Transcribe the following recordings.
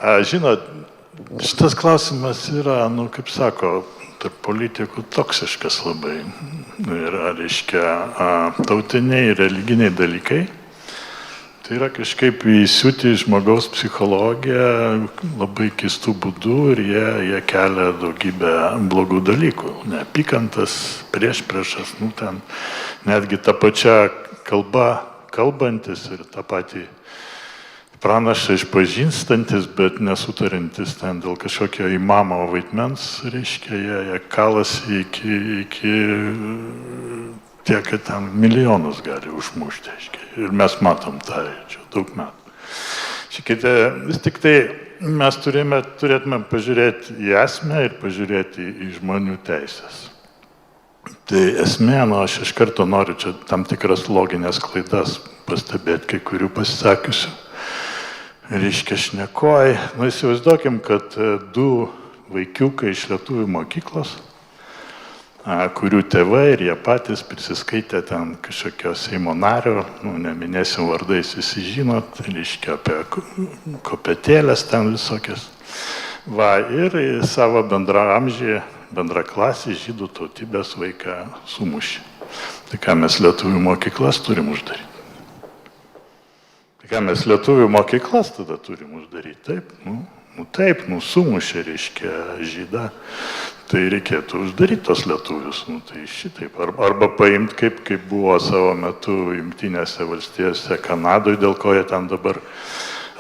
Žinot, šitas klausimas yra, kaip sako, tarp politikų toksiškas labai. Yra, reiškia, tautiniai, religiniai dalykai. Tai yra kažkaip įsiūti žmogaus psichologiją labai keistų būdų ir jie kelia daugybę blogų dalykų. Neapykantas, priešpriešas, ten netgi ta pačia kalba kalbantis ir tą patį pranašą išpažinstantis, bet nesutarintis ten dėl kažkokio imamo vaidmens, reiškia, jie kalasi iki tiek, kad ten milijonus gali užmušti, reiškia. Ir mes matom tą čia daug metų. Šiekite, vis tik tai mes turėtume pažiūrėti į esmę ir pažiūrėti į žmonių teisės. Tai esmė, aš iš karto noriu čia tam tikras loginės klaidas pastebėti kai kurių pasisakiusių. Reiškia šnekoj, įsivaizduokim, kad 2 vaikiukai iš lietuvių mokyklos, kurių tėvai ir jie patys prisiskaitė ten kažkokio Seimo nario, neminėsim vardais, visi žinot, reiškia apie kopėtėlės ten visokias. Ir savo bendraamžį, bendraklasį žydų tautybės vaiką sumušė. Tai ką mes lietuvių mokyklas turim uždaryti? Ką mes lietuvių mokyklas tada turim uždaryti? Taip, sumušė, reiškia, žydą, tai reikėtų uždaryti tos lietuvius, tai šitaip. Arba paimti, kaip buvo savo metu Jungtinėse valstijose, Kanadoje, dėl ko jie ten dabar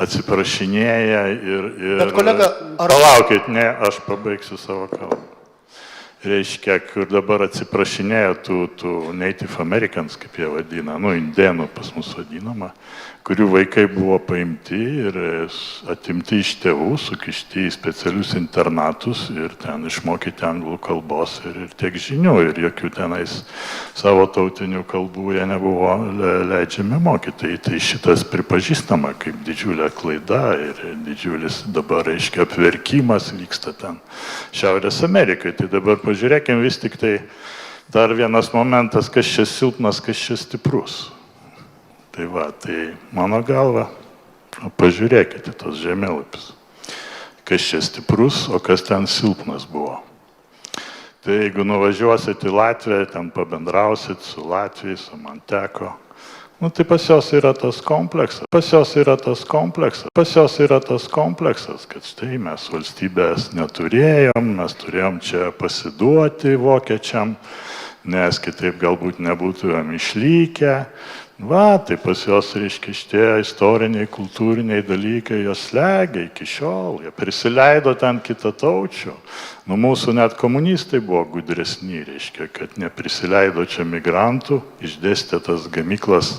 atsiprašinėja ir... Bet kolega, Palaukit, ne, aš pabaigsiu savo kalbą. Reiškia, kur dabar atsiprašinėja tų Native Americans, kaip jie vadina, indėnų pas mus vadinama, kurių vaikai buvo paimti ir atimti iš tėvų, sukišti į specialius internatus ir ten išmokyti anglų kalbos ir tiek žinių ir jokių tenais savo tautinių kalbų jie nebuvo leidžiami mokyti. Tai šitas pripažįstama kaip didžiulė klaida ir didžiulis dabar, reiškia, apverkimas vyksta ten Šiaurės Amerikai. Tai dabar pažiūrėkim vis tik tai dar vienas momentas, kas čia silpnas, kas čia stiprus. Tai mano galva, pažiūrėkite tos žemėlapius. Kas čia stiprus, o kas ten silpnas buvo. Tai jeigu nuvažiuosit į Latviją, ten pabendrausit su Latvijais, o man teko, tai pas jos yra tas kompleksas. Pas jos yra tas kompleksas, kad štai mes valstybės neturėjom, mes turėjom čia pasiduoti vokiečiam, nes kitaip galbūt nebūtumėm išlikę. Tai pas jos, reiškia, šitie istoriniai, kultūriniai dalykai, jos slegia iki šiol, jie prisileido ten kitataučių. Mūsų net komunistai buvo gudresni, reiškia, kad neprisileido čia migrantų, išdėstė tas gamyklas,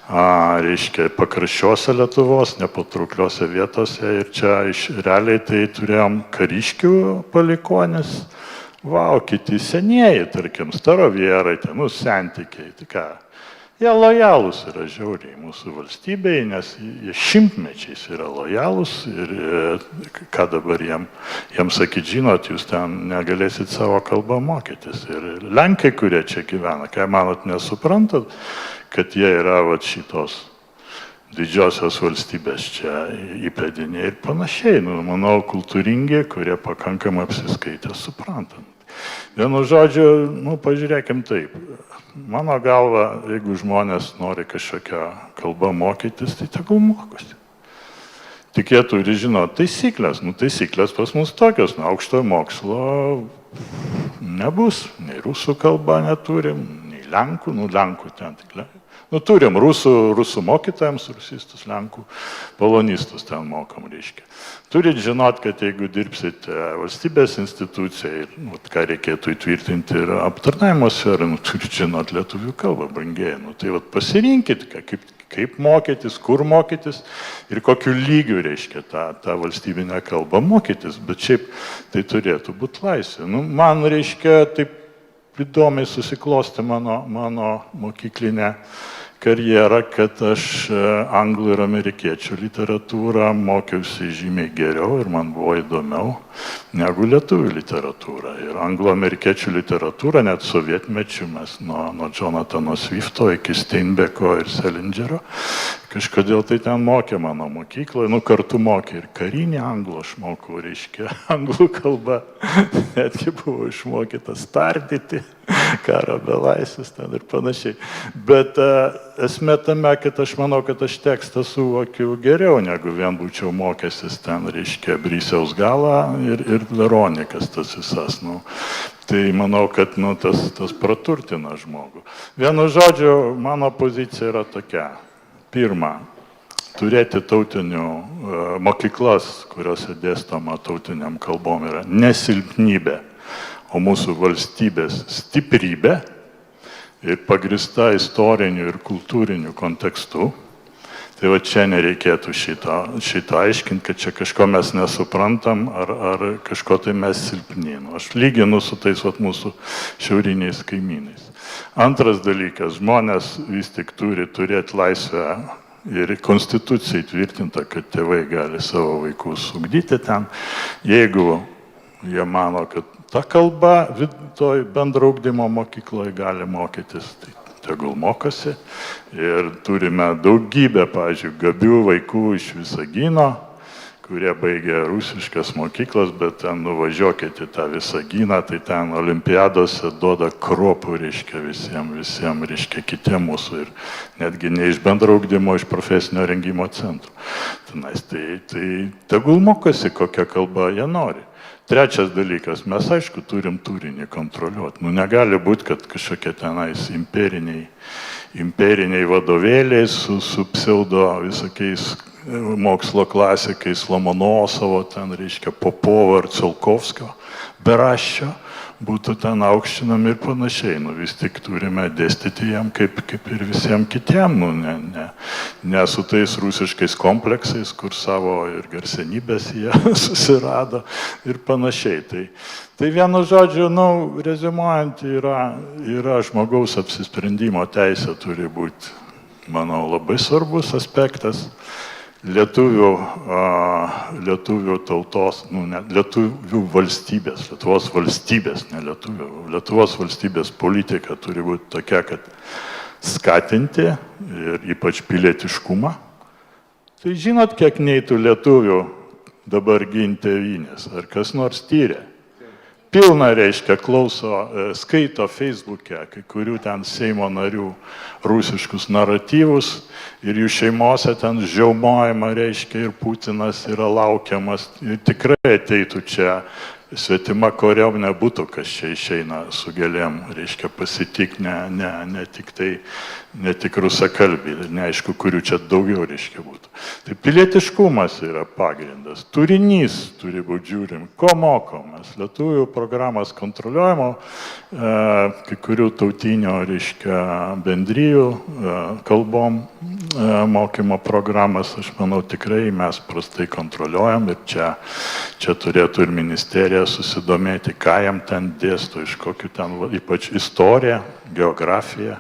reiškia, pakraščiuose Lietuvos, nepatraukliuose vietose ir čia realiai tai turėjom kariškių palikuonis, kiti senieji, tarkim, starovierai, sentikiai, tai ką. Jie lojalūs yra žiauriai mūsų valstybei, nes jie šimtmečiais yra lojalūs ir ką dabar jiems sakyt, žinot, jūs ten negalėsit savo kalbą mokytis. Ir Lenkai, kurie čia gyvena, ką manot, nesuprantat, kad jie yra šitos didžiosios valstybės čia įpėdiniai ir panašiai. Manau, kultūringi, kurie pakankamai apsiskaitę suprantant. Vienu žodžiu, pažiūrėkim taip. Mano galva, jeigu žmonės nori kažkokią kalbą mokytis, tai tegul mokosi. Tik jie turi žinoti taisyklės. Taisyklės pas mus tokios. Aukštojo mokslo nebus. Nei rusų kalbą neturim, nei lenkų. Lenkų ten tik lenkų. Turim rusų mokytojams, rusistus, lenkų, polonistus ten mokam, reiškia. Turit žinot, kad jeigu dirbsit valstybės institucijai, ką reikėtų įtvirtinti ir aptarnavimo sferą, turit žinot lietuvių kalbą, brangieji. Tai pasirinkit, kaip mokytis, kur mokytis ir kokiu lygiu, reiškia, tą valstybinę kalbą mokytis. Bet šiaip tai turėtų būti laisvė. Man, reiškia, taip įdomiai susiklosti mano mokyklinę karjerą, kad aš anglų ir amerikiečių literatūrą mokiausi žymiai geriau ir man buvo įdomiau negu lietuvių literatūra. Ir anglo-amerikiečių literatūra, net sovietmečių mes nuo Jonathano Swifto iki Steinbecko ir Salingerio, Kažkodėl tai ten mokė mano mokykloje, kartu mokė ir karinį anglų aš mokau, reiškia, anglų kalba, netgi buvo išmokytas tardyti, karo belaisvis ten ir panašiai. Bet esmė tame, kad aš manau, kad aš tekstą suvokiu geriau, negu vien būčiau mokęsis ten, reiškia, Brisiaus galą ir Veronikas tas visas. Tai manau, kad tas praturtina žmogų. Vienu žodžiu, mano pozicija yra tokia. Pirma, turėti tautinių mokyklas, kuriuose dėstoma tautiniam kalbom, yra nesilpnybė, o mūsų valstybės stiprybė ir pagrįsta istoriniu ir kultūriniu kontekstu. Tai va čia nereikėtų šito aiškinti, kad čia kažko mes nesuprantam ar kažko tai mes silpninu. Aš lyginu su tais mūsų šiauriniais kaimynais. Antras dalykas, žmonės vis tik turi turėti laisvę ir konstitucijai tvirtinta, kad tėvai gali savo vaikus ugdyti ten. Jeigu jie mano, kad ta kalba toj bendro ugdymo mokykloje gali mokytis, tai tegul mokosi. Ir turime daugybę, pavyzdžiui, gabių vaikų iš Visagino, kurie baigė rusiškas mokyklas, bet ten nuvažiuokite tą Visaginą, tai ten olimpiadose duoda kruopų, reiškia, visiems, reiškia, kitiem mūsų ir netgi ne iš bendro ugdymo, iš profesinio rengimo centrų. Tai tegul mokosi, kokią kalbą jie nori. Trečias dalykas, mes aišku turim turinį kontroliuoti. Negali būti, kad kažkokie tenais imperiniai vadovėliai su pseudo visokiais mokslo klasikais Lomonosovo, ten reiškia Popovo ar Tsiolkovskio, Beraščio, būtų ten aukštinami ir panašiai. Vis tik turime dėstyti jam kaip ir visiems kitiem, ne su tais rusiškais kompleksais, kur savo ir garsenybės jie susirado ir panašiai. Tai vienu žodžiu, reziumuojant, yra žmogaus apsisprendimo teisė turi būti, manau, labai svarbus aspektas. Lietuvių tautos, lietuvių valstybės, Lietuvos valstybės, ne lietuvių, Lietuvos valstybės politika turi būti tokia, kad skatinti ir ypač pilietiškumą. Tai žinot, kiek neitų lietuvių dabar ginti tėvynės, ar kas nors tyrė? Pilna, reiškia, skaito Facebook'e kai kurių ten Seimo narių rusiškus naratyvus ir jų šeimose ten žiaumojama, reiškia, ir Putinas yra laukiamas. Ir tikrai ateitų čia svetima kariuomenė būtų, kas čia išeina su gėlėm, reiškia, pasitik, ne tik rusakalbį, neaišku, kurių čia daugiau, reiškia, būtų. Tai pilietiškumas yra pagrindas, turinys turi būti žiūrim, ko mokomės. Lietuvių programas kontroliuojamo, kai kurių tautinio, reiškia, bendrijų kalbom mokymo programas, aš manau, tikrai mes prastai kontroliuojam ir čia turėtų ir ministerija susidomėti, ką jam ten dėsto, iš kokių ten, ypač istorija, geografija,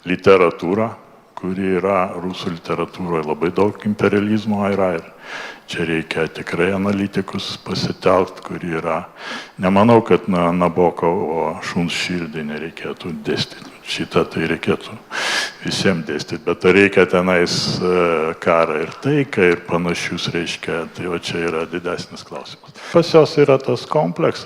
literatūra, kuri yra rusų literatūroje, labai daug imperializmo yra ir čia reikia tikrai analitikus pasitelkt, kuri yra, nemanau, kad Nabokovo šuns širdį nereikėtų dėstyti. Šitą tai reikėtų visiems dėstyti, bet reikia tenais karą ir taiką ir panašius, reiškia, tai čia yra didesnis klausimas. Pas jos yra tas kompleksas.